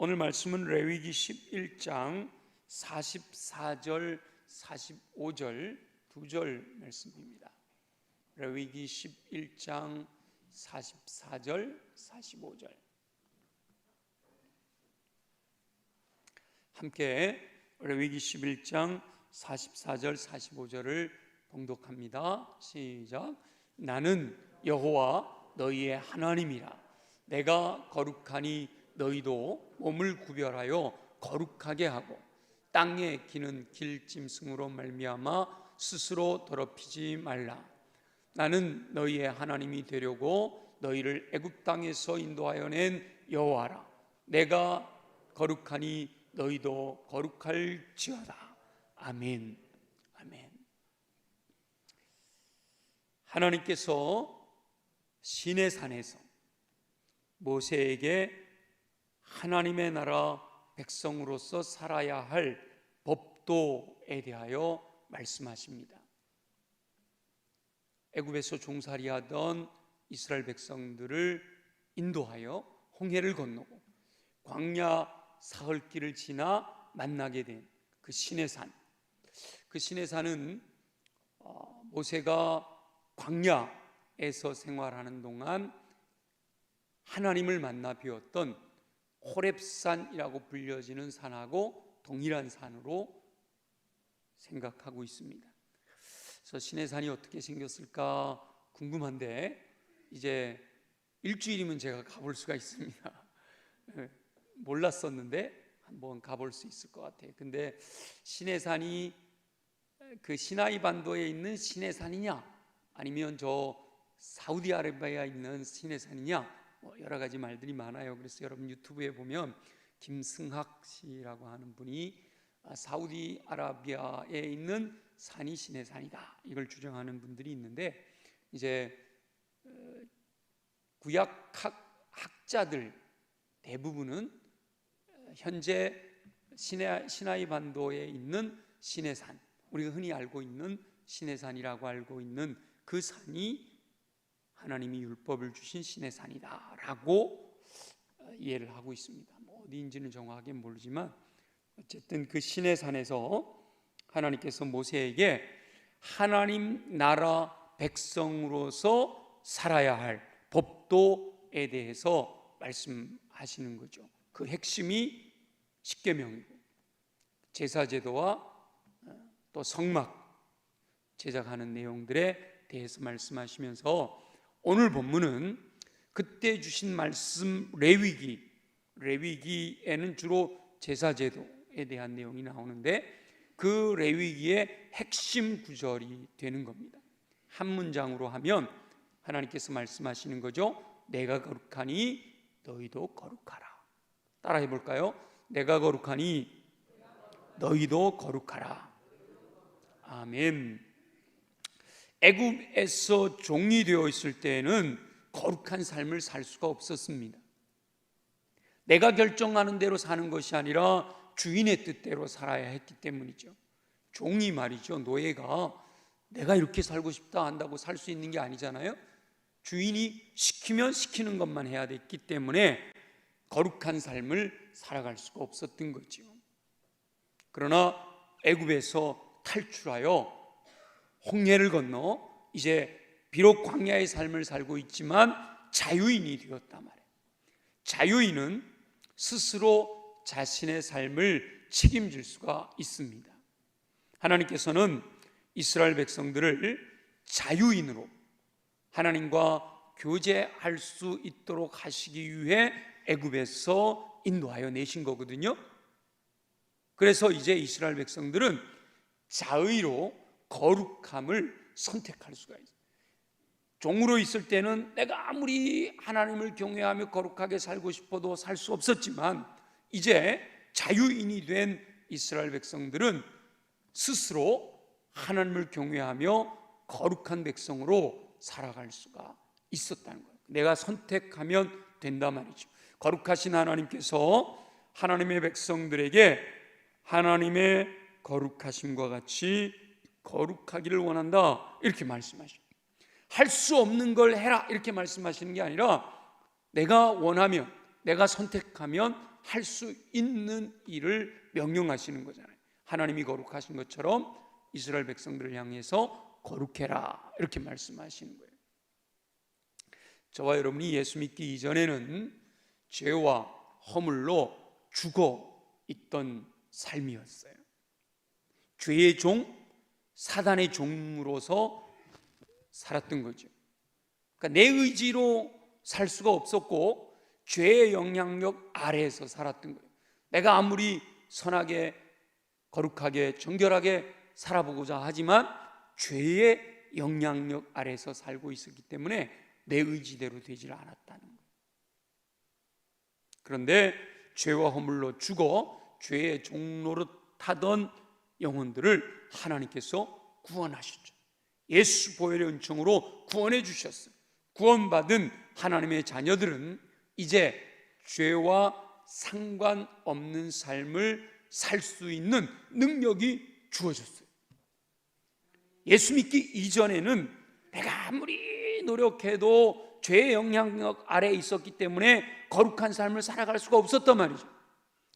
오늘 말씀은 레위기 11장 44절 45절 두 절 말씀입니다. 레위기 11장 44절 45절 함께 레위기 11장 44절 45절을 봉독합니다. 시작. 나는 여호와 너희의 하나님이라. 내가 거룩하니 너희도 몸을 구별하여 거룩하게 하고 땅에 기는 길짐승으로 말미암아 스스로 더럽히지 말라. 나는 너희의 하나님이 되려고 너희를 애굽 땅에서 인도하여 낸 여호와라. 내가 거룩하니 너희도 거룩할지어다. 아멘. 아멘. 하나님께서 시내산에서 모세에게 하나님의 나라 백성으로서 살아야 할 법도에 대하여 말씀하십니다. 애굽에서 종살이하던 이스라엘 백성들을 인도하여 홍해를 건너고 광야 사흘길을 지나 만나게 된 그 시내산. 그 시내산은 모세가 광야에서 생활하는 동안 하나님을 만나 배웠던 호렙산이라고 불려지는 산하고 동일한 산으로 생각하고 있습니다. 그래서 시내산이 어떻게 생겼을까 궁금한데 이제 일주일이면 제가 가볼 수가 있습니다. 몰랐었는데 한번 가볼 수 있을 것 같아요. 근데 시내산이 그 시나이 반도에 있는 시내산이냐 아니면 저 사우디아라비아에 있는 시내산이냐 여러 가지 말들이 많아요. 그래서 여러분 유튜브에 보면 김승학 씨라고 하는 분이 사우디아라비아에 있는 산이 시내산이다 이걸 주장하는 분들이 있는데 이제 구약학 학자들 대부분은 현재 시나이 반도에 있는 시내산, 우리가 흔히 알고 있는 시내산이라고 알고 있는 그 산이 하나님이 율법을 주신 시내산이다 라고 이해를 하고 있습니다. 어디인지는 정확하게 모르지만 어쨌든 그 시내산에서 하나님께서 모세에게 하나님 나라 백성으로서 살아야 할 법도에 대해서 말씀하시는 거죠. 그 핵심이 십계명이고 제사제도와 또 성막 제작하는 내용들에 대해서 말씀하시면서 오늘 본문은 그때 주신 말씀 레위기에는 주로 제사제도에 대한 내용이 나오는데 그 레위기의 핵심 구절이 되는 겁니다. 한 문장으로 하면 하나님께서 말씀하시는 거죠. 내가 거룩하니 너희도 거룩하라. 따라해 볼까요? 내가 거룩하니 너희도 거룩하라. 아멘. 애굽에서 종이 되어 있을 때에는 거룩한 삶을 살 수가 없었습니다. 내가 결정하는 대로 사는 것이 아니라 주인의 뜻대로 살아야 했기 때문이죠. 종이 말이죠. 노예가 내가 이렇게 살고 싶다 한다고 살 수 있는 게 아니잖아요. 주인이 시키면 시키는 것만 해야 됐기 때문에 거룩한 삶을 살아갈 수가 없었던 거죠. 그러나 애굽에서 탈출하여 홍해를 건너 이제 비록 광야의 삶을 살고 있지만 자유인이 되었단 말이에요. 자유인은 스스로 자신의 삶을 책임질 수가 있습니다. 하나님께서는 이스라엘 백성들을 자유인으로 하나님과 교제할 수 있도록 하시기 위해 애굽에서 인도하여 내신 거거든요. 그래서 이제 이스라엘 백성들은 자의로 거룩함을 선택할 수가 있어요. 종으로 있을 때는 내가 아무리 하나님을 경외하며 거룩하게 살고 싶어도 살 수 없었지만 이제 자유인이 된 이스라엘 백성들은 스스로 하나님을 경외하며 거룩한 백성으로 살아갈 수가 있었다는 거예요. 내가 선택하면 된단 말이죠. 거룩하신 하나님께서 하나님의 백성들에게 하나님의 거룩하심과 같이 거룩하기를 원한다 이렇게 말씀하십니다. 할 수 없는 걸 해라 이렇게 말씀하시는 게 아니라 내가 원하면 내가 선택하면 할 수 있는 일을 명령하시는 거잖아요. 하나님이 거룩하신 것처럼 이스라엘 백성들을 향해서 거룩해라, 이렇게 말씀하시는 거예요. 저와 여러분이 예수 믿기 이전에는 죄와 허물로 죽어 있던 삶이었어요. 죄의 종, 사단의 종으로서 살았던 거죠. 그러니까 내 의지로 살 수가 없었고 죄의 영향력 아래에서 살았던 거예요. 내가 아무리 선하게, 거룩하게, 정결하게 살아보고자 하지만 죄의 영향력 아래에서 살고 있었기 때문에 내 의지대로 되질 않았다는 거예요. 그런데 죄와 허물로 죽어 죄의 종노릇하던 영혼들을 하나님께서 구원하셨죠. 예수 보혈의 은총으로 구원해 주셨어요. 구원받은 하나님의 자녀들은 이제 죄와 상관없는 삶을 살 수 있는 능력이 주어졌어요. 예수 믿기 이전에는 내가 아무리 노력해도 죄의 영향력 아래에 있었기 때문에 거룩한 삶을 살아갈 수가 없었단 말이죠.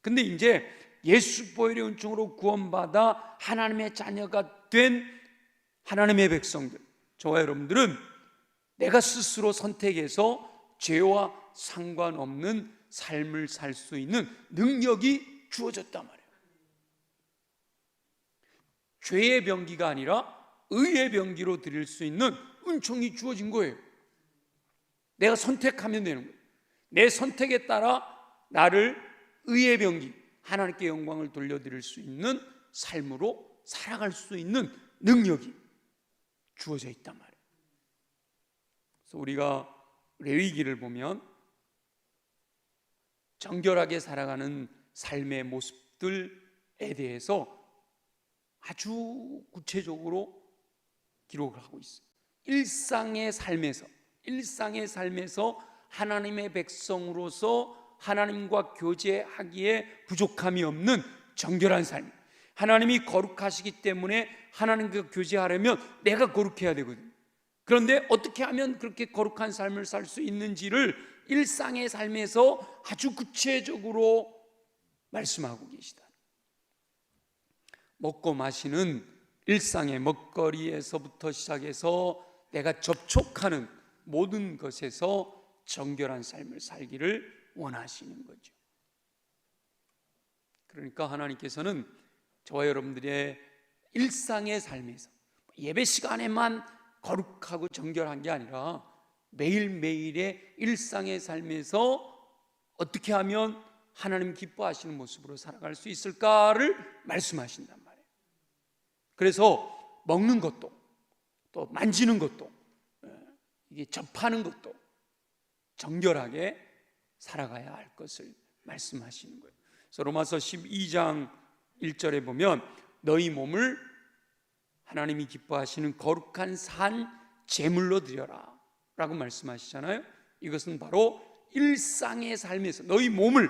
근데 이제 예수 보혈의 은총으로 구원받아 하나님의 자녀가 된 하나님의 백성들, 저와 여러분들은 내가 스스로 선택해서 죄와 상관없는 삶을 살 수 있는 능력이 주어졌단 말이에요. 죄의 병기가 아니라 의의 병기로 드릴 수 있는 은총이 주어진 거예요. 내가 선택하면 되는 거예요. 내 선택에 따라 나를 의의 병기, 하나님께 영광을 돌려드릴 수 있는 삶으로 살아갈 수 있는 능력이 주어져 있단 말이에요. 그래서 우리가 레위기를 보면 정결하게 살아가는 삶의 모습들에 대해서 아주 구체적으로 기록을 하고 있어요. 일상의 삶에서 하나님의 백성으로서 하나님과 교제하기에 부족함이 없는 정결한 삶, 하나님이 거룩하시기 때문에 하나님과 교제하려면 내가 거룩해야 되거든요. 그런데 어떻게 하면 그렇게 거룩한 삶을 살 수 있는지를 일상의 삶에서 아주 구체적으로 말씀하고 계시다. 먹고 마시는 일상의 먹거리에서부터 시작해서 내가 접촉하는 모든 것에서 정결한 삶을 살기를 원하시는 거죠. 그러니까 하나님께서는 저와 여러분들의 일상의 삶에서 예배 시간에만 거룩하고 정결한 게 아니라 매일매일의 일상의 삶에서 어떻게 하면 하나님 기뻐하시는 모습으로 살아갈 수 있을까를 말씀하신단 말이에요. 그래서 먹는 것도, 또 만지는 것도, 이게 접하는 것도 정결하게 살아가야 할 것을 말씀하시는 거예요. 그래서 로마서 12장 1절에 보면 너희 몸을 하나님이 기뻐하시는 거룩한 산 제물로 드려라 라고 말씀하시잖아요. 이것은 바로 일상의 삶에서 너희 몸을,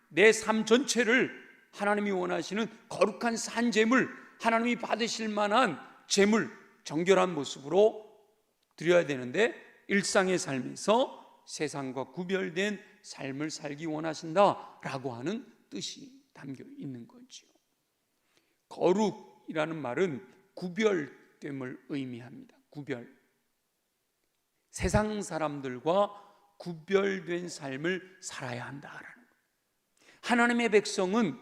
내 삶 전체를 하나님이 원하시는 거룩한 산 제물, 하나님이 받으실 만한 제물, 정결한 모습으로 드려야 되는데 일상의 삶에서 세상과 구별된 삶을 살기 원하신다라고 하는 뜻이 담겨 있는 거죠. 거룩이라는 말은 구별됨을 의미합니다. 구별. 세상 사람들과 구별된 삶을 살아야 한다라는 거예요. 하나님의 백성은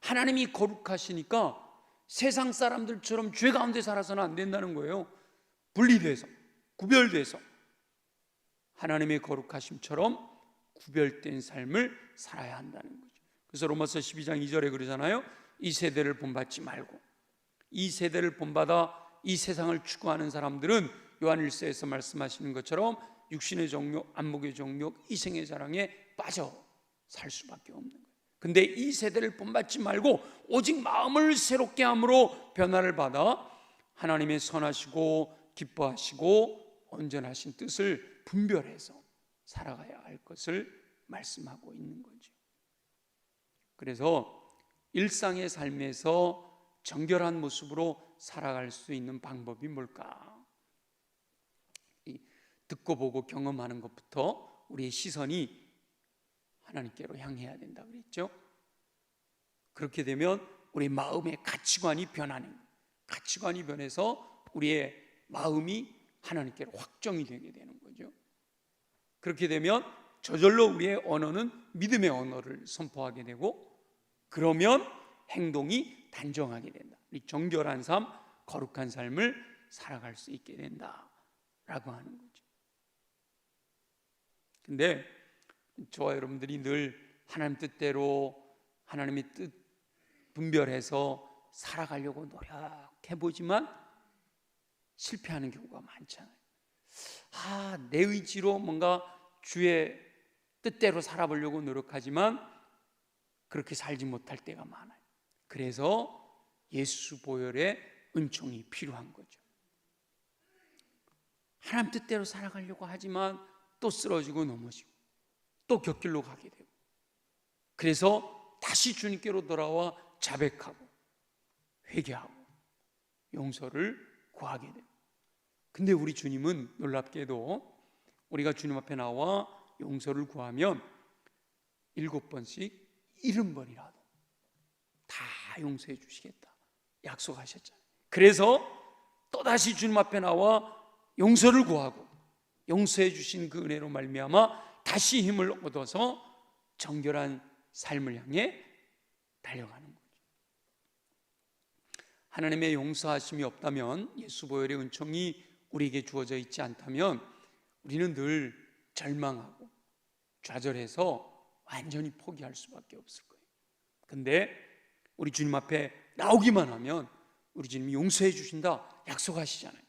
하나님이 거룩하시니까 세상 사람들처럼 죄 가운데 살아서는 안 된다는 거예요. 분리돼서, 구별돼서 하나님의 거룩하심처럼 구별된 삶을 살아야 한다는 거죠. 그래서 로마서 12장 2절에 그러잖아요. 이 세대를 본받지 말고, 이 세대를 본받아 이 세상을 추구하는 사람들은 요한일서에서 말씀하시는 것처럼 육신의 정욕, 안목의 정욕, 이생의 자랑에 빠져 살 수밖에 없는 거예요. 근데 이 세대를 본받지 말고 오직 마음을 새롭게 함으로 변화를 받아 하나님의 선하시고 기뻐하시고 온전하신 뜻을 분별해서 살아가야 할 것을 말씀하고 있는 거죠. 그래서 일상의 삶에서 정결한 모습으로 살아갈 수 있는 방법이 뭘까? 듣고 보고 경험하는 것부터 우리의 시선이 하나님께로 향해야 된다고 그랬죠. 그렇게 되면 우리 마음의 가치관이 변하는 거예요. 가치관이 변해서 우리의 마음이 하나님께로 확정이 되게 되는 거죠. 그렇게 되면 저절로 우리의 언어는 믿음의 언어를 선포하게 되고, 그러면 행동이 단정하게 된다. 우리 정결한 삶, 거룩한 삶을 살아갈 수 있게 된다라고 하는 거죠. 근데 저와 여러분들이 늘 하나님 뜻대로 하나님의 뜻 분별해서 살아가려고 노력해보지만 실패하는 경우가 많잖아요. 내 의지로 뭔가 주의 뜻대로 살아보려고 노력하지만 그렇게 살지 못할 때가 많아요. 그래서 예수 보혈의 은총이 필요한 거죠. 하나님 뜻대로 살아가려고 하지만 또 쓰러지고 넘어지고 또 곁길로 가게 되고, 그래서 다시 주님께로 돌아와 자백하고 회개하고 용서를 구하게 돼요. 근데 우리 주님은 놀랍게도 우리가 주님 앞에 나와 용서를 구하면 7번씩 70번이라도 다 용서해 주시겠다 약속하셨잖아요. 그래서 또다시 주님 앞에 나와 용서를 구하고 용서해 주신 그 은혜로 말미암아 다시 힘을 얻어서 정결한 삶을 향해 달려가는 거죠. 하나님의 용서하심이 없다면, 예수 보혈의 은총이 우리에게 주어져 있지 않다면 우리는 늘 절망하고 좌절해서 완전히 포기할 수밖에 없을 거예요. 근데 우리 주님 앞에 나오기만 하면 우리 주님이 용서해 주신다 약속하시잖아요.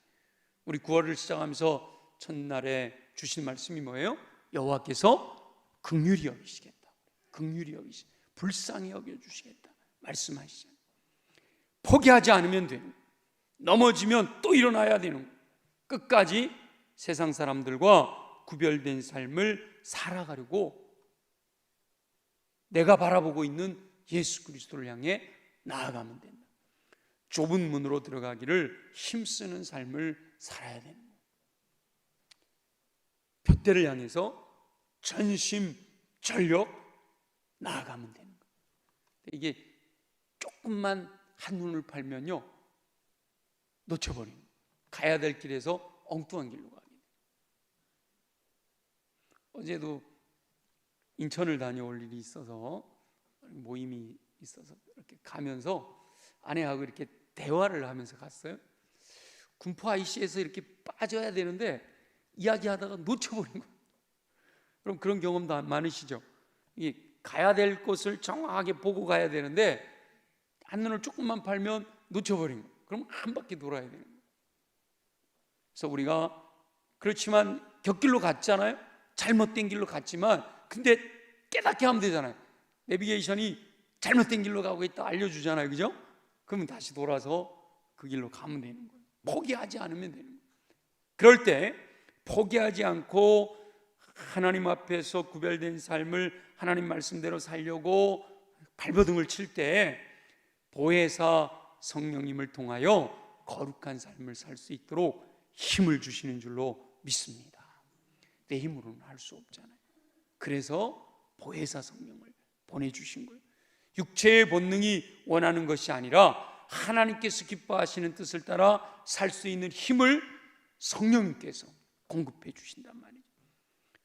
우리 9월을 시작하면서 첫날에 주신 말씀이 뭐예요? 여호와께서 긍휼히 여기시겠다, 긍휼히 여기시겠다, 불쌍히 여겨주시겠다 말씀하시잖아요. 포기하지 않으면 되는 거예요. 넘어지면 또 일어나야 되는 거예요. 끝까지 세상 사람들과 구별된 삶을 살아가려고 내가 바라보고 있는 예수 그리스도를 향해 나아가면 된다. 좁은 문으로 들어가기를 힘쓰는 삶을 살아야 되는 거예요. 둯대를 향해서 전심전력 나아가면 되는 거예요. 이게 조금만 한눈을 팔면요 놓쳐버리는 거예요. 가야 될 길에서 엉뚱한 길로 가게 돼요. 어제도 인천을 다녀올 일이 있어서, 모임이 있어서 이렇게 가면서 아내하고 이렇게 대화를 하면서 갔어요. 군포 IC에서 이렇게 빠져야 되는데 이야기하다가 놓쳐버린 거예요. 그럼 그런 경험도 많으시죠? 이 가야 될 곳을 정확하게 보고 가야 되는데 한눈을 조금만 팔면 놓쳐버린 거예요. 그럼 한 바퀴 돌아야 되는 거예요. 그래서 우리가 그렇지만 곁길로 갔잖아요. 잘못된 길로 갔지만 근데 깨닫게 하면 되잖아요. 내비게이션이 잘못된 길로 가고 있다 알려주잖아요. 그죠? 그러면 다시 돌아서 그 길로 가면 되는 거예요. 포기하지 않으면 되는 거예요. 그럴 때 포기하지 않고 하나님 앞에서 구별된 삶을 하나님 말씀대로 살려고 발버둥을 칠 때 보혜사 성령님을 통하여 거룩한 삶을 살 수 있도록 힘을 주시는 줄로 믿습니다. 내 힘으로는 할 수 없잖아요. 그래서 보혜사 성령을 보내주신 거예요. 육체의 본능이 원하는 것이 아니라 하나님께서 기뻐하시는 뜻을 따라 살 수 있는 힘을 성령님께서 공급해 주신단 말이죠.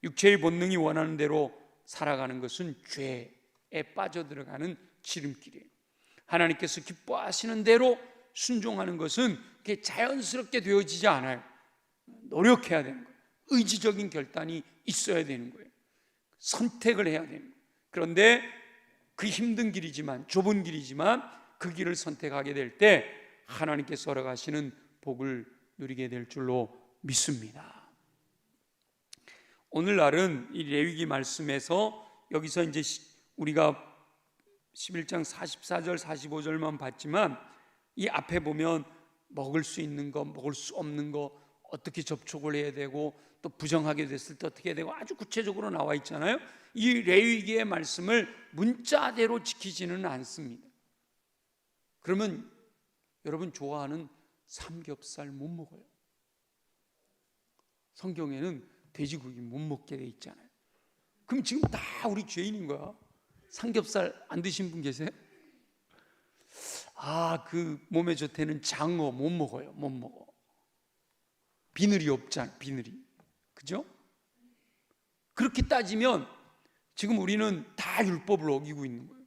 육체의 본능이 원하는 대로 살아가는 것은 죄에 빠져들어가는 지름길이에요. 하나님께서 기뻐하시는 대로 순종하는 것은 그게 자연스럽게 되어지지 않아요. 노력해야 되는 거예요. 의지적인 결단이 있어야 되는 거예요. 선택을 해야 되는 거예요. 그런데 그 힘든 길이지만, 좁은 길이지만 그 길을 선택하게 될 때 하나님께서 허락하시는 복을 누리게 될 줄로 믿습니다. 오늘날은 이 레위기 말씀에서 여기서 이제 우리가 11장 44절 45절만 봤지만 이 앞에 보면 먹을 수 있는 거, 먹을 수 없는 거, 어떻게 접촉을 해야 되고 또 부정하게 됐을 때 어떻게 해야 되고 아주 구체적으로 나와 있잖아요. 이 레위기의 말씀을 문자대로 지키지는 않습니다. 그러면 여러분 좋아하는 삼겹살 못 먹어요. 성경에는 돼지고기 못 먹게 돼 있잖아요. 그럼 지금 다 우리 죄인인 거야. 삼겹살 안 드신 분 계세요? 그 몸에 좋다는 장어 못 먹어요. 못 먹어. 비늘이 없잖아. 비늘이. 그죠? 그렇게 따지면 지금 우리는 다 율법을 어기고 있는 거예요.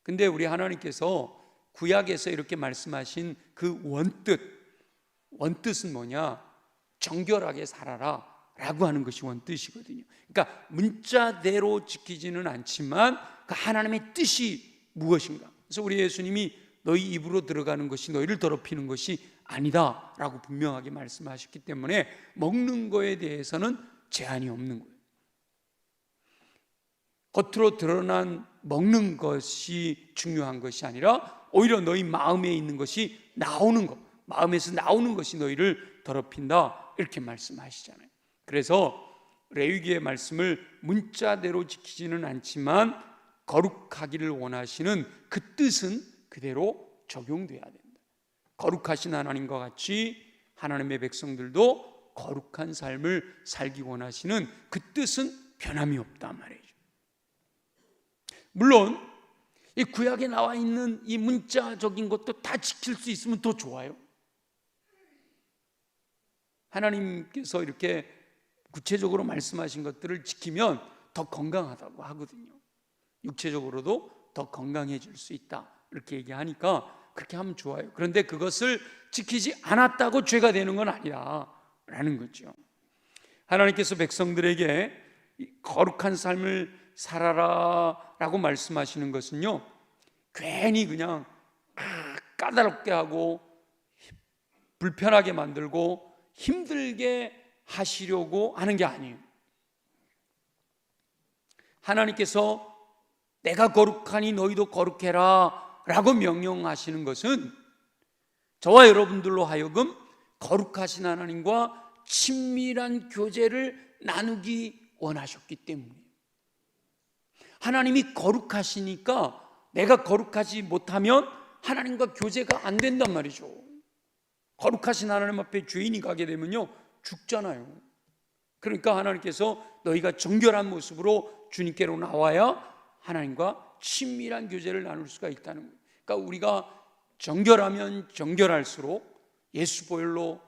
근데 우리 하나님께서 구약에서 이렇게 말씀하신 그 원뜻은 뭐냐? 정결하게 살아라 라고 하는 것이 원뜻이거든요. 그러니까 문자대로 지키지는 않지만 그 하나님의 뜻이 무엇인가? 그래서 우리 예수님이 너희 입으로 들어가는 것이 너희를 더럽히는 것이 아니다 라고 분명하게 말씀하셨기 때문에 먹는 거에 대해서는 제한이 없는 거예요. 겉으로 드러난 먹는 것이 중요한 것이 아니라 오히려 너희 마음에 있는 것이 나오는 것, 마음에서 나오는 것이 너희를 더럽힌다 이렇게 말씀하시잖아요. 그래서 레위기의 말씀을 문자대로 지키지는 않지만 거룩하기를 원하시는 그 뜻은 그대로 적용돼야 된다. 거룩하신 하나님과 같이 하나님의 백성들도 거룩한 삶을 살기 원하시는 그 뜻은 변함이 없단 말이죠. 물론 이 구약에 나와 있는 이 문자적인 것도 다 지킬 수 있으면 더 좋아요. 하나님께서 이렇게 구체적으로 말씀하신 것들을 지키면 더 건강하다고 하거든요. 육체적으로도 더 건강해질 수 있다 이렇게 얘기하니까 그렇게 하면 좋아요. 그런데 그것을 지키지 않았다고 죄가 되는 건 아니라라는 거죠. 하나님께서 백성들에게 거룩한 삶을 살아라 라고 말씀하시는 것은요, 괜히 그냥 까다롭게 하고 불편하게 만들고 힘들게 하시려고 하는 게 아니에요. 하나님께서 내가 거룩하니 너희도 거룩해라 라고 명령하시는 것은 저와 여러분들로 하여금 거룩하신 하나님과 친밀한 교제를 나누기 원하셨기 때문이에요. 하나님이 거룩하시니까 내가 거룩하지 못하면 하나님과 교제가 안 된단 말이죠. 거룩하신 하나님 앞에 죄인이 가게 되면요 죽잖아요. 그러니까 하나님께서 너희가 정결한 모습으로 주님께로 나와야 하나님과 친밀한 교제를 나눌 수가 있다는 거예요. 그러니까 우리가 정결하면 정결할수록 예수 보혈로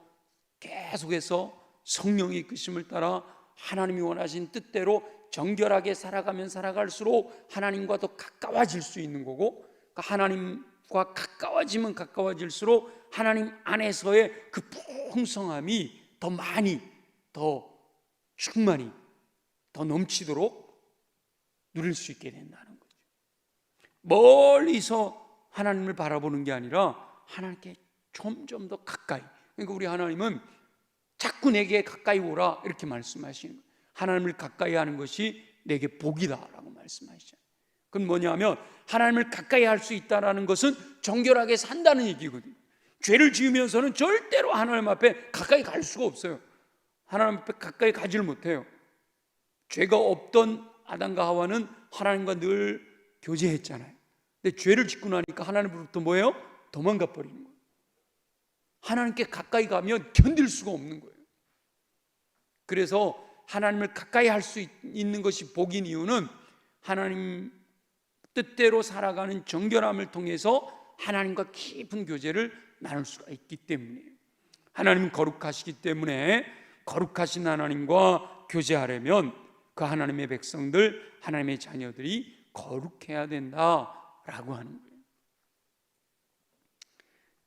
계속해서 성령의 이끄심을 따라 하나님이 원하신 뜻대로 정결하게 살아가면 살아갈수록 하나님과 더 가까워질 수 있는 거고, 하나님과 가까워지면 가까워질수록 하나님 안에서의 그 풍성함이 더 많이, 더 충만히, 더 넘치도록 누릴 수 있게 된다는 거죠. 멀리서 하나님을 바라보는 게 아니라 하나님께 점점 더 가까이. 그러니까 우리 하나님은 자꾸 내게 가까이 오라 이렇게 말씀하시는 거예요. 하나님을 가까이 하는 것이 내게 복이다라고 말씀하시잖아요. 그건 뭐냐면 하나님을 가까이 할 수 있다는 것은 정결하게 산다는 얘기거든요. 죄를 지으면서는 절대로 하나님 앞에 가까이 갈 수가 없어요. 하나님 앞에 가까이 가지를 못해요. 죄가 없던 아담과 하와는 하나님과 늘 교제했잖아요. 근데 죄를 짓고 나니까 하나님으로부터 뭐예요? 도망가 버리는 거예요. 하나님께 가까이 가면 견딜 수가 없는 거예요. 그래서 하나님을 가까이 할 수 있는 것이 복인 이유는 하나님 뜻대로 살아가는 정결함을 통해서 하나님과 깊은 교제를 나눌 수가 있기 때문이에요. 하나님은 거룩하시기 때문에 거룩하신 하나님과 교제하려면 그 하나님의 백성들, 하나님의 자녀들이 거룩해야 된다라고 하는 거예요.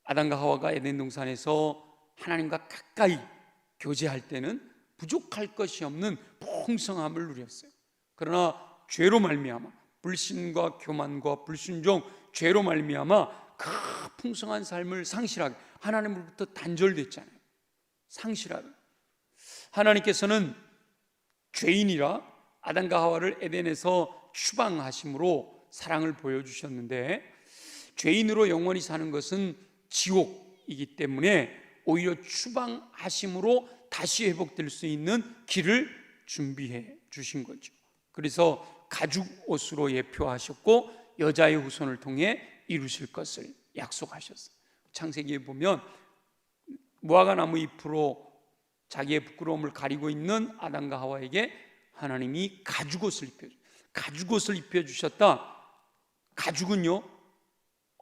아담과 하와가 에덴 동산에서 하나님과 가까이 교제할 때는 부족할 것이 없는 풍성함을 누렸어요. 그러나 죄로 말미암아 불신과 교만과 불순종, 죄로 말미암아 그 풍성한 삶을 상실하게, 하나님으로부터 단절됐잖아요. 상실하게. 하나님께서는 죄인이라 아담과 하와를 에덴에서 추방하심으로 사랑을 보여주셨는데, 죄인으로 영원히 사는 것은 지옥이기 때문에 오히려 추방하심으로 다시 회복될 수 있는 길을 준비해 주신 거죠. 그래서 가죽 옷으로 예표하셨고 여자의 후손을 통해 이루실 것을 약속하셨어요. 창세기에 보면 무화과 나무 잎으로 자기의 부끄러움을 가리고 있는 아담과 하와에게 하나님이 가죽옷을 입혀주셨다. 가죽은요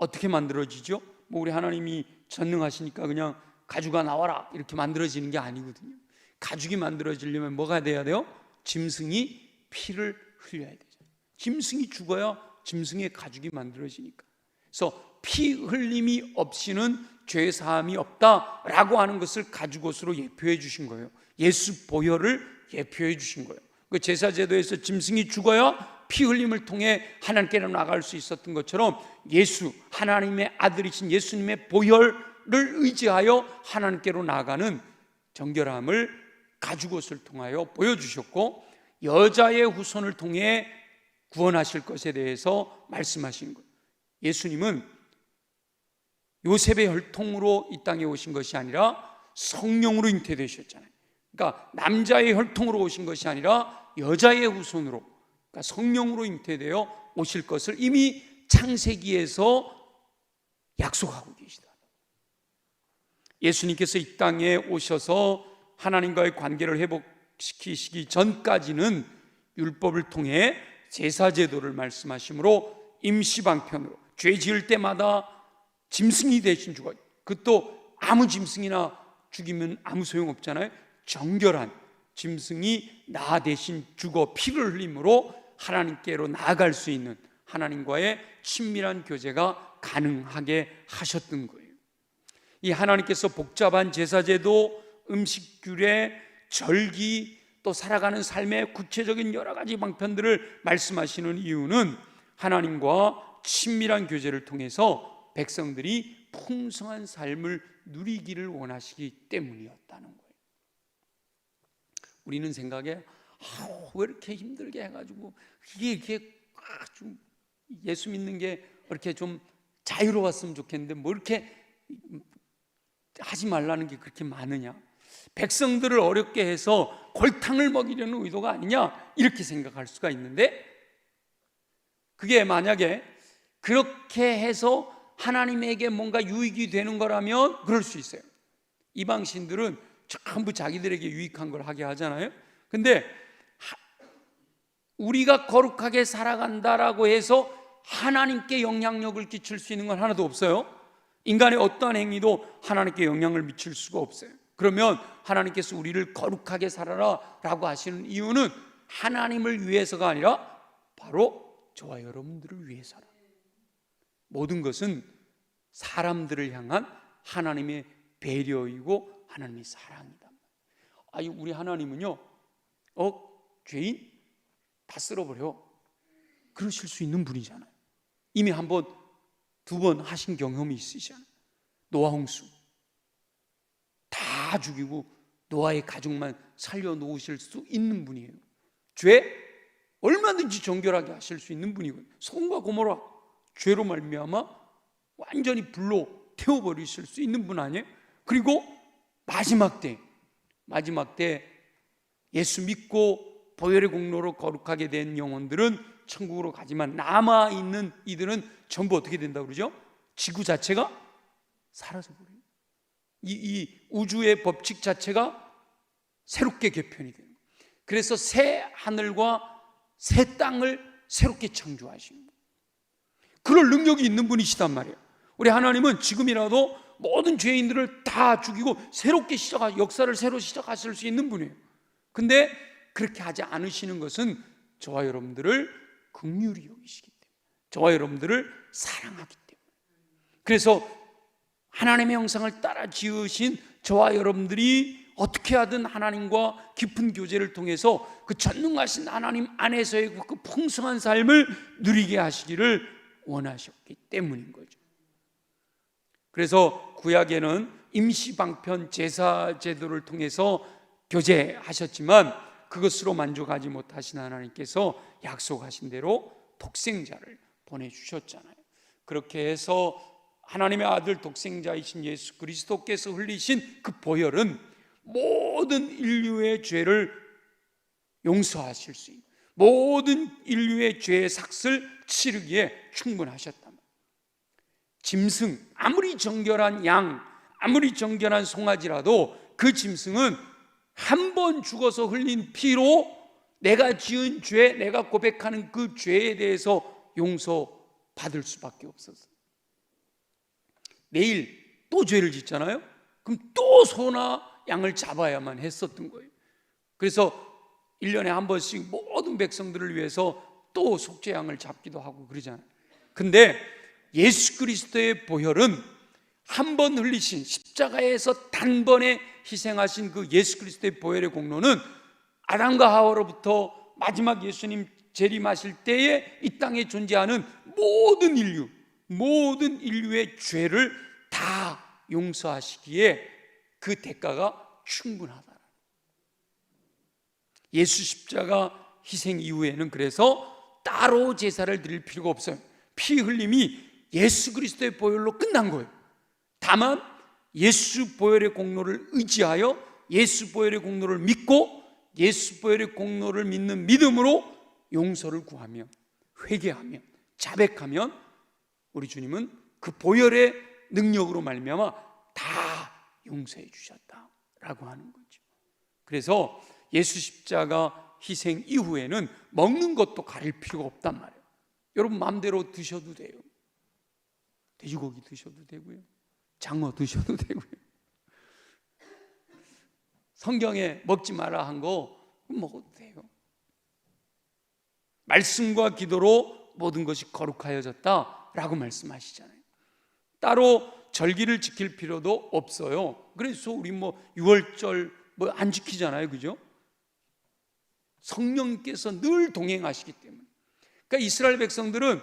어떻게 만들어지죠? 뭐 우리 하나님이 전능하시니까 그냥 가죽아 나와라 이렇게 만들어지는 게 아니거든요. 가죽이 만들어지려면 뭐가 돼야 돼요? 짐승이 피를 흘려야 되죠. 짐승이 죽어야 짐승의 가죽이 만들어지니까. 그래서 피 흘림이 없이는 죄 사함이 없다라고 하는 것을 가죽옷으로 예표해 주신 거예요. 예수 보혈을 예표해 주신 거예요. 그 제사 제도에서 짐승이 죽어야 피 흘림을 통해 하나님께로 나갈 수 있었던 것처럼 예수, 하나님의 아들이신 예수님의 보혈을 의지하여 하나님께로 나가는 정결함을 가죽옷을 통하여 보여주셨고, 여자의 후손을 통해 구원하실 것에 대해서 말씀하신 거예요. 예수님은 요셉의 혈통으로 이 땅에 오신 것이 아니라 성령으로 잉태되셨잖아요. 그러니까 남자의 혈통으로 오신 것이 아니라 여자의 후손으로, 그러니까 성령으로 잉태되어 오실 것을 이미 창세기에서 약속하고 계시다. 예수님께서 이 땅에 오셔서 하나님과의 관계를 회복시키시기 전까지는 율법을 통해 제사제도를 말씀하시므로 임시방편으로 죄 지을 때마다 짐승이 대신 죽어요. 그것도 아무 짐승이나 죽이면 아무 소용없잖아요. 정결한 짐승이 나 대신 죽어 피를 흘림으로 하나님께로 나아갈 수 있는, 하나님과의 친밀한 교제가 가능하게 하셨던 거예요. 이 하나님께서 복잡한 제사제도, 음식규례, 절기, 또 살아가는 삶의 구체적인 여러 가지 방편들을 말씀하시는 이유는 하나님과 친밀한 교제를 통해서 백성들이 풍성한 삶을 누리기를 원하시기 때문이었다는 거예요. 우리는 생각에 왜 이렇게 힘들게 해가지고 이게 이렇게 좀 예수 믿는 게 이렇게 좀 자유로웠으면 좋겠는데 뭐 이렇게 하지 말라는 게 그렇게 많으냐, 백성들을 어렵게 해서 골탕을 먹이려는 의도가 아니냐, 이렇게 생각할 수가 있는데, 그게 만약에 그렇게 해서 하나님에게 뭔가 유익이 되는 거라면 그럴 수 있어요. 이방신들은 전부 자기들에게 유익한 걸 하게 하잖아요. 근데 우리가 거룩하게 살아간다라고 해서 하나님께 영향력을 끼칠 수 있는 건 하나도 없어요. 인간의 어떠한 행위도 하나님께 영향을 미칠 수가 없어요. 그러면 하나님께서 우리를 거룩하게 살아라 라고 하시는 이유는 하나님을 위해서가 아니라 바로 저와 여러분들을 위해서라. 모든 것은 사람들을 향한 하나님의 배려이고 하나님의 사랑이다. 우리 하나님은요, 죄인 다 쓸어버려, 그러실 수 있는 분이잖아요. 이미 한 번, 두 번 하신 경험이 있으시잖아요. 노아 홍수 다 죽이고 노아의 가족만 살려놓으실 수 있는 분이에요. 죄 얼마든지 정결하게 하실 수 있는 분이거든요. 소돔과 고모라 죄로 말미암아 완전히 불로 태워버리실 수 있는 분 아니에요? 그리고 마지막 때 예수 믿고 보혈의 공로로 거룩하게 된 영혼들은 천국으로 가지만 남아있는 이들은 전부 어떻게 된다고 그러죠? 지구 자체가 사라져버려요. 이 우주의 법칙 자체가 새롭게 개편이 돼요. 그래서 새 하늘과 새 땅을 새롭게 창조하시는 거예요. 그럴 능력이 있는 분이시단 말이에요. 우리 하나님은 지금이라도 모든 죄인들을 다 죽이고 새롭게 역사를 새로 시작하실 수 있는 분이에요. 근데 그렇게 하지 않으시는 것은 저와 여러분들을 긍휼히 여기시기 때문에, 저와 여러분들을 사랑하기 때문에. 그래서 하나님의 형상을 따라 지으신 저와 여러분들이 어떻게 하든 하나님과 깊은 교제를 통해서 그 전능하신 하나님 안에서의 그 풍성한 삶을 누리게 하시기를 원하셨기 때문인 거죠. 그래서 구약에는 임시방편 제사 제도를 통해서 교제하셨지만 그것으로 만족하지 못하신 하나님께서 약속하신 대로 독생자를 보내주셨잖아요. 그렇게 해서 하나님의 아들 독생자이신 예수 그리스도께서 흘리신 그 보혈은 모든 인류의 죄를 용서하실 수 있는, 모든 인류의 죄의 삭을 치르기에 충분하셨단 말이에요. 짐승, 아무리 정결한 양, 아무리 정결한 송아지라도 그 짐승은 한 번 죽어서 흘린 피로 내가 지은 죄, 내가 고백하는 그 죄에 대해서 용서받을 수밖에 없었어요. 내일 또 죄를 짓잖아요. 그럼 또 소나 양을 잡아야만 했었던 거예요. 그래서 1년에 한 번씩 모든 백성들을 위해서 또 속죄양을 잡기도 하고 그러잖아요. 근데 예수 그리스도의 보혈은 한 번 흘리신, 십자가에서 단번에 희생하신 그 예수 그리스도의 보혈의 공로는 아담과 하와로부터 마지막 예수님 재림하실 때에 이 땅에 존재하는 모든 인류의 죄를 다 용서하시기에 그 대가가 충분하다. 예수 십자가 희생 이후에는 그래서 따로 제사를 드릴 필요가 없어요. 피 흘림이 예수 그리스도의 보혈로 끝난 거예요. 다만 예수 보혈의 공로를 의지하여 예수 보혈의 공로를 믿고 예수 보혈의 공로를 믿는 믿음으로 용서를 구하며 회개하며 자백하면 우리 주님은 그 보혈의 능력으로 말미암아 다 용서해 주셨다라고 하는 거죠. 그래서 예수 십자가 희생 이후에는 먹는 것도 가릴 필요가 없단 말이에요. 여러분 마음대로 드셔도 돼요. 돼지고기 드셔도 되고요, 장어 드셔도 되고요, 성경에 먹지 마라 한 거 먹어도 돼요. 말씀과 기도로 모든 것이 거룩하여졌다라고 말씀하시잖아요. 따로 절기를 지킬 필요도 없어요. 그래서 우리 6월절 안 지키잖아요, 그죠? 성령께서 늘 동행하시기 때문에. 그러니까 이스라엘 백성들은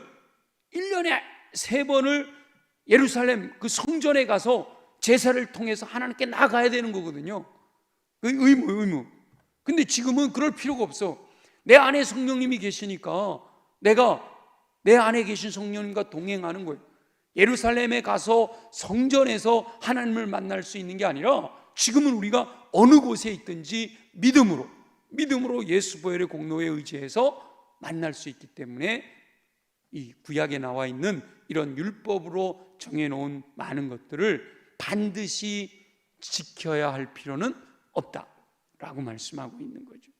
1년에 3번을 예루살렘 그 성전에 가서 제사를 통해서 하나님께 나가야 되는 거거든요. 의무. 근데 지금은 그럴 필요가 없어. 내 안에 성령님이 계시니까 내가 내 안에 계신 성령님과 동행하는 거예요. 예루살렘에 가서 성전에서 하나님을 만날 수 있는 게 아니라 지금은 우리가 어느 곳에 있든지 믿음으로 예수 보혈의 공로에 의지해서 만날 수 있기 때문에 이 구약에 나와 있는 이런 율법으로 정해놓은 많은 것들을 반드시 지켜야 할 필요는 없다라고 말씀하고 있는 거죠.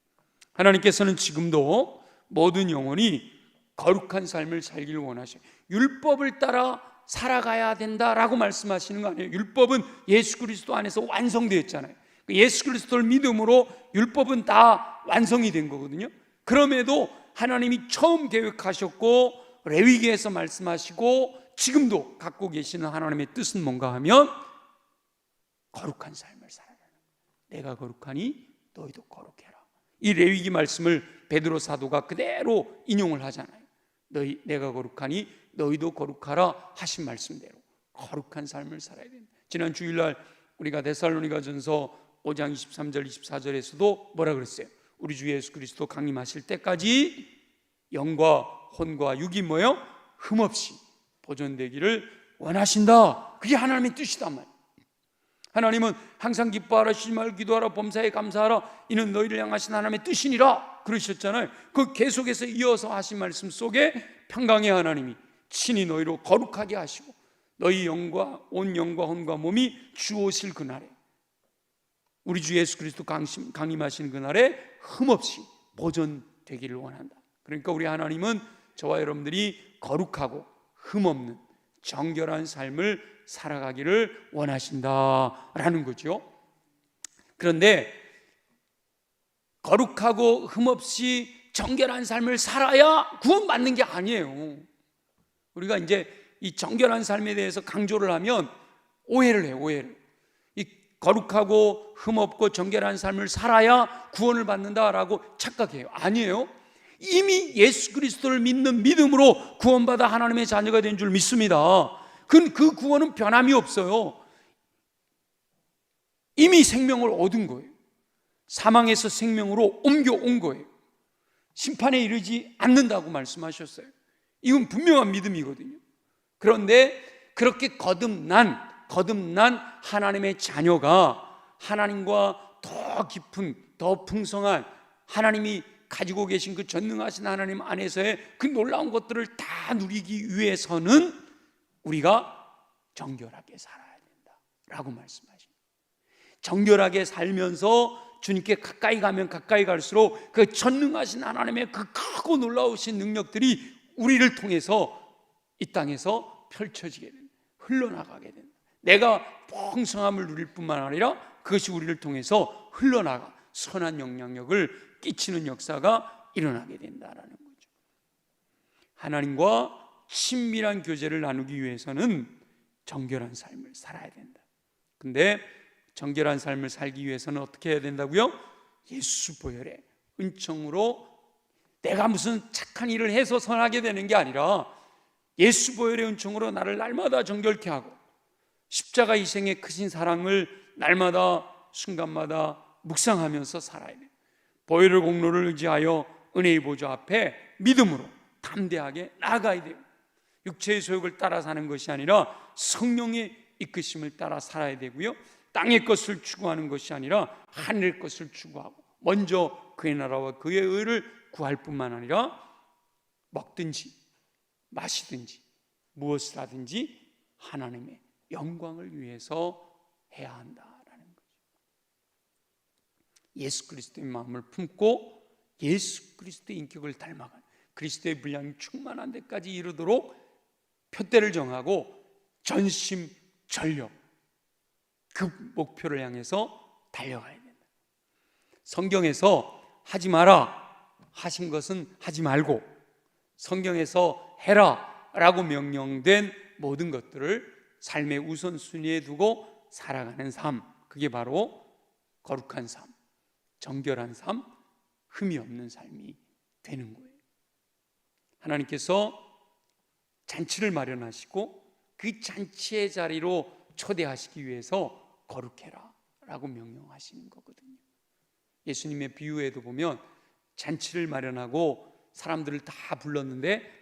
하나님께서는 지금도 모든 영혼이 거룩한 삶을 살기를 원하셔요. 율법을 따라 살아가야 된다라고 말씀하시는 거 아니에요. 율법은 예수 그리스도 안에서 완성되었잖아요. 예수 그리스도를 믿음으로 율법은 다 완성이 된 거거든요. 그럼에도 하나님이 처음 계획하셨고 레위기에서 말씀하시고 지금도 갖고 계시는 하나님의 뜻은 뭔가 하면 거룩한 삶을 살아라. 내가 거룩하니 너희도 거룩해라. 이 레위기 말씀을 베드로 사도가 그대로 인용을 하잖아요. 내가 거룩하니 너희도 거룩하라 하신 말씀대로 거룩한 삶을 살아야 된다. 지난 주일날 우리가 데살로니가전서 5장 23절 24절에서도 뭐라 그랬어요? 우리 주 예수 그리스도 강림하실 때까지 영과 혼과 육이 뭐예요? 흠없이 보존되기를 원하신다. 그게 하나님의 뜻이단 말이에요. 하나님은 항상 기뻐하라, 쉬지 말고 기도하라, 범사에 감사하라, 이는 너희를 향하신 하나님의 뜻이니라 그러셨잖아요. 그 계속해서 이어서 하신 말씀 속에 평강의 하나님이 친히 너희로 거룩하게 하시고 너희 영과 온 영과 혼과 몸이 주 오실 그날에 우리 주 예수 그리스도 강림하신 그날에 흠없이 보존되기를 원한다. 그러니까 우리 하나님은 저와 여러분들이 거룩하고 흠없는 정결한 삶을 살아가기를 원하신다라는 거죠. 그런데 거룩하고 흠없이 정결한 삶을 살아야 구원받는 게 아니에요. 우리가 이제 이 정결한 삶에 대해서 강조를 하면 오해를 해요. 이 거룩하고 흠없고 정결한 삶을 살아야 구원을 받는다라고 착각해요. 아니에요. 이미 예수 그리스도를 믿는 믿음으로 구원받아 하나님의 자녀가 된 줄 믿습니다. 그 구원은 변함이 없어요. 이미 생명을 얻은 거예요. 사망에서 생명으로 옮겨온 거예요. 심판에 이르지 않는다고 말씀하셨어요. 이건 분명한 믿음이거든요. 그런데 그렇게 거듭난 하나님의 자녀가 하나님과 더 깊은, 더 풍성한 하나님이 가지고 계신 그 전능하신 하나님 안에서의 그 놀라운 것들을 다 누리기 위해서는 우리가 정결하게 살아야 된다라고 말씀하십니다. 정결하게 살면서 주님께 가까이 가면 가까이 갈수록 그 전능하신 하나님의 그 크고 놀라우신 능력들이 우리를 통해서 이 땅에서 펼쳐지게 된다. 흘러나가게 된다. 내가 풍성함을 누릴 뿐만 아니라 그것이 우리를 통해서 흘러나가 선한 영향력을 끼치는 역사가 일어나게 된다라는 거죠. 하나님과 친밀한 교제를 나누기 위해서는 정결한 삶을 살아야 된다. 근데 정결한 삶을 살기 위해서는 어떻게 해야 된다고요? 예수 보혈의 은총으로 내가 무슨 착한 일을 해서 선하게 되는 게 아니라 예수 보혈의 은총으로 나를 날마다 정결케 하고 십자가 희생의 크신 사랑을 날마다 순간마다 묵상하면서 살아야 돼요. 보혈의 공로를 의지하여 은혜의 보좌 앞에 믿음으로 담대하게 나아가야 돼요. 육체의 소욕을 따라 사는 것이 아니라 성령의 이끄심을 따라 살아야 되고요, 땅의 것을 추구하는 것이 아니라 하늘의 것을 추구하고 먼저 그의 나라와 그의 의를 구할 뿐만 아니라 먹든지 마시든지 무엇을 하든지 하나님의 영광을 위해서 해야 한다라는 거죠. 예수 그리스도의 마음을 품고 예수 그리스도의 인격을 닮아가는, 그리스도의 분량이 충만한 데까지 이르도록 표대를 정하고 전심전력 그 목표를 향해서 달려가야 된다. 성경에서 하지 마라 하신 것은 하지 말고, 성경에서 해라 라고 명령된 모든 것들을 삶의 우선순위에 두고 살아가는 삶, 그게 바로 거룩한 삶, 정결한 삶, 흠이 없는 삶이 되는 거예요. 하나님께서 잔치를 마련하시고 그 잔치의 자리로 초대하시기 위해서 거룩해라 라고 명령하시는 거거든요. 예수님의 비유에도 보면 잔치를 마련하고 사람들을 다 불렀는데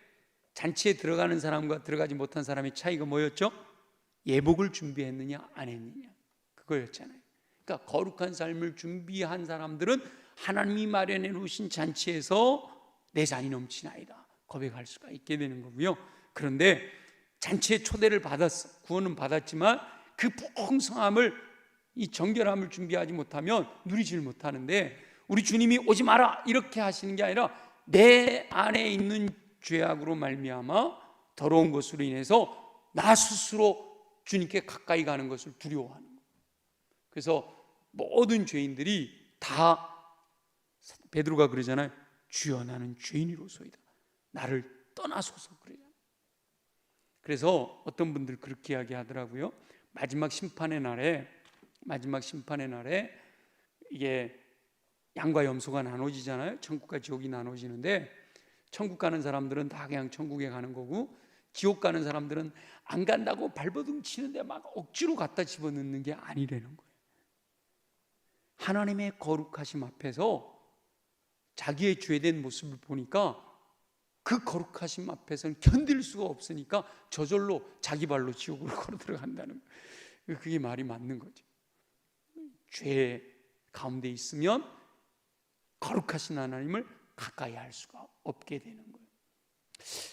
잔치에 들어가는 사람과 들어가지 못한 사람의 차이가 뭐였죠? 예복을 준비했느냐 안 했느냐, 그거였잖아요. 그러니까 거룩한 삶을 준비한 사람들은 하나님이 마련해 놓으신 잔치에서 내 잔이 넘치나이다 고백할 수가 있게 되는 거고요. 그런데 잔치에 초대를 받았어, 구원은 받았지만 그 풍성함을, 이 정결함을 준비하지 못하면 누리지를 못하는데, 우리 주님이 오지 마라 이렇게 하시는 게 아니라 내 안에 있는 죄악으로 말미암아 더러운 것으로 인해서 나 스스로 주님께 가까이 가는 것을 두려워하는 거예요. 그래서 모든 죄인들이 다, 베드로가 그러잖아요. 주여 나는 죄인이로소이다, 나를 떠나소서 그러잖아요. 그래서 어떤 분들 그렇게 이야기하더라고요. 마지막 심판의 날에 이게 양과 염소가 나눠지잖아요. 천국과 지옥이 나눠지는데 천국 가는 사람들은 다 그냥 천국에 가는 거고, 지옥 가는 사람들은 안 간다고 발버둥 치는데 막 억지로 갖다 집어넣는 게 아니라는 거예요. 하나님의 거룩하심 앞에서 자기의 죄된 모습을 보니까 그 거룩하심 앞에서는 견딜 수가 없으니까 저절로 자기 발로 지옥으로 걸어 들어간다는 거예요. 그게 말이 맞는 거죠. 죄 가운데 있으면 거룩하신 하나님을 가까이 할 수가 없게 되는 거예요.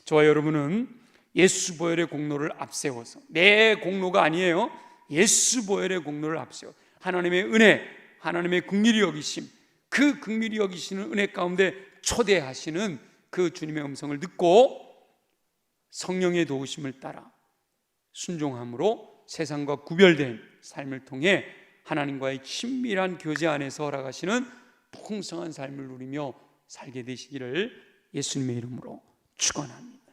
저와 여러분은 예수 보혈의 공로를 앞세워서, 내 공로가 아니에요, 예수 보혈의 공로를 앞세워 하나님의 은혜, 하나님의 긍휼히 여기심, 그 긍휼히 여기시는 은혜 가운데 초대하시는 그 주님의 음성을 듣고 성령의 도우심을 따라 순종함으로 세상과 구별된 삶을 통해 하나님과의 친밀한 교제 안에서 허락하시는 풍성한 삶을 누리며 살게 되시기를 예수님의 이름으로 축원합니다.